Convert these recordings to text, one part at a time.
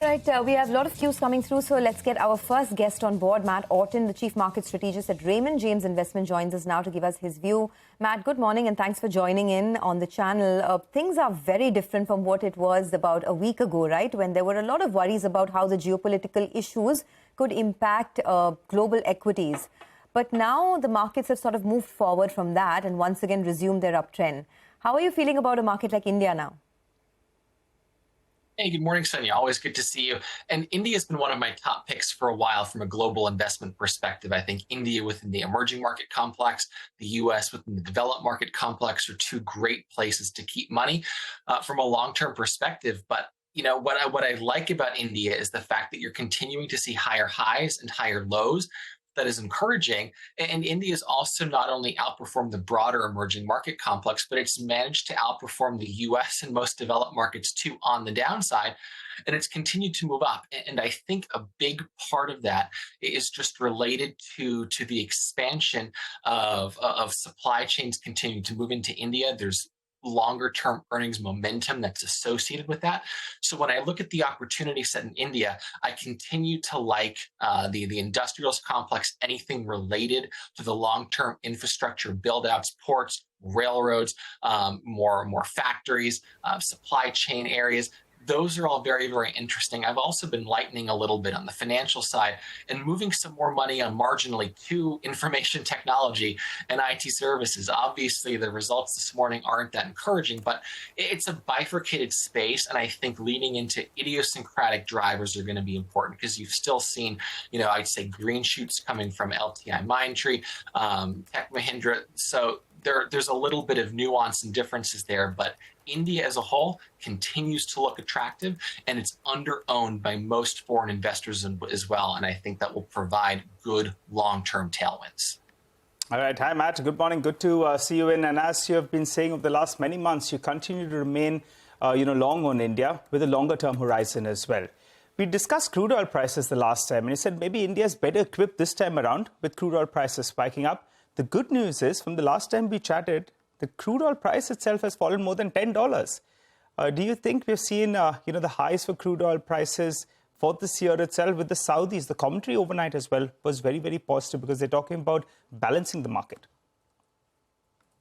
Right, we have a lot of cues coming through, so let's get our first guest on board. Matt Orton, the Chief Market Strategist at Raymond James Investment, joins us now to give us his view. Matt, good morning and thanks for joining in on the channel. Things are very different from what it was about a week ago, right, when there were a lot of worries about how the geopolitical issues could impact global equities. But now the markets have sort of moved forward from that and once again resumed their uptrend. How are you feeling about a market like India now? Hey, good morning, Sonia. Always good to see you. And India has been one of my top picks for a while from a global investment perspective. I think India within the emerging market complex, the U.S. within the developed market complex are two great places to keep money from a long-term perspective. But you know what I like about India is the fact that you're continuing to see higher highs and higher lows. That is encouraging. And India has also not only outperformed the broader emerging market complex, but it's managed to outperform the US and most developed markets too on the downside. And it's continued to move up. And I think a big part of that is just related to the expansion of supply chains continuing to move into India. There's longer term earnings momentum that's associated with that. So when I look at the opportunity set in India, I continue to like the industrials complex, anything related to the long-term infrastructure build-outs, ports, railroads, more factories, supply chain areas. Those are all very, very interesting. I've also been lightening a little bit on the financial side and moving some more money on marginally to information technology and IT services. Obviously, the results this morning aren't that encouraging, but it's a bifurcated space. And I think leaning into idiosyncratic drivers are going to be important because you've still seen, I'd say green shoots coming from LTI Mindtree, Tech Mahindra. So there's a little bit of nuance and differences there, but India as a whole continues to look attractive, and it's under-owned by most foreign investors as well, and I think that will provide good long-term tailwinds. All right. Hi, Matt. Good morning. Good to see you in. And as you have been saying over the last many months, you continue to remain long on India with a longer-term horizon as well. We discussed crude oil prices the last time, and you said maybe India is better equipped this time around with crude oil prices spiking up. The good news is, from the last time we chatted, the crude oil price itself has fallen more than $10. Do you think we've seen, the highs for crude oil prices for this year itself with the Saudis? The commentary overnight as well was very, very positive because they're talking about balancing the market.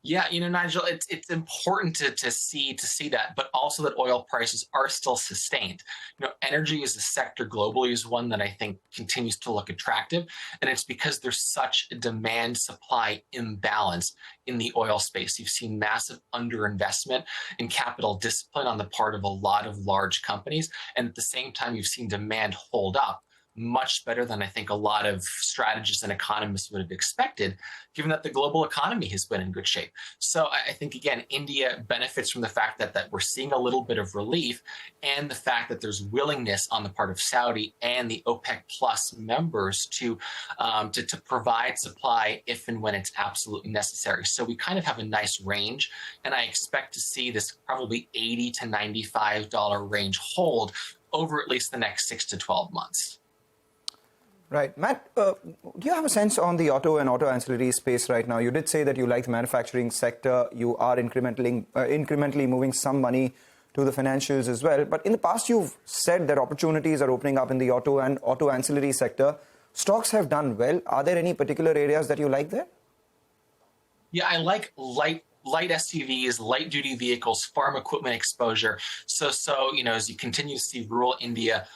Yeah, Nigel, it's important to see that, but also that oil prices are still sustained. Energy as a sector globally is one that I think continues to look attractive, and it's because there's such a demand-supply imbalance in the oil space. You've seen massive underinvestment in capital discipline on the part of a lot of large companies, and at the same time, you've seen demand hold up much better than I think a lot of strategists and economists would have expected, given that the global economy has been in good shape. So I think, again, India benefits from the fact that we're seeing a little bit of relief and the fact that there's willingness on the part of Saudi and the OPEC Plus members to provide supply if and when it's absolutely necessary. So we kind of have a nice range, and I expect to see this probably $80 to $95 range hold over at least the next 6 to 12 months. Right. Matt, do you have a sense on the auto and auto ancillary space right now? You did say that you like the manufacturing sector. You are incrementally moving some money to the financials as well. But in the past, you've said that opportunities are opening up in the auto and auto ancillary sector. Stocks have done well. Are there any particular areas that you like there? Yeah, I like light SUVs, light duty vehicles, farm equipment exposure. So as you continue to see rural India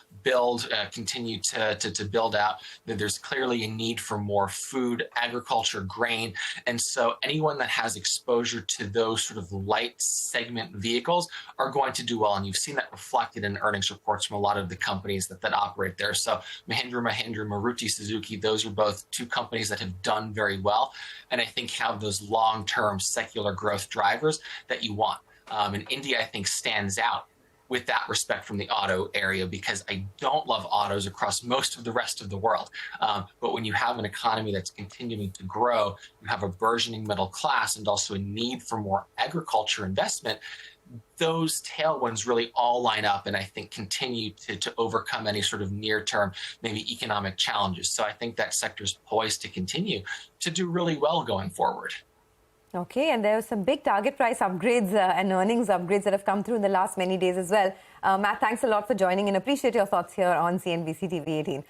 continue to build out, there's clearly a need for more food, agriculture, grain. And so anyone that has exposure to those sort of light segment vehicles are going to do well. And you've seen that reflected in earnings reports from a lot of the companies that operate there. So Mahindra, Maruti Suzuki, those are both two companies that have done very well, and I think have those long-term secular growth drivers that you want. And India, I think, stands out with that respect from the auto area because I don't love autos across most of the rest of the world. But when you have an economy that's continuing to grow, you have a burgeoning middle class and also a need for more agriculture investment, those tailwinds really all line up and I think continue to overcome any sort of near-term, maybe economic challenges. So I think that sector is poised to continue to do really well going forward. Okay, and there are some big target price upgrades and earnings upgrades that have come through in the last many days as well. Matt, thanks a lot for joining in. Appreciate your thoughts here on CNBC TV 18.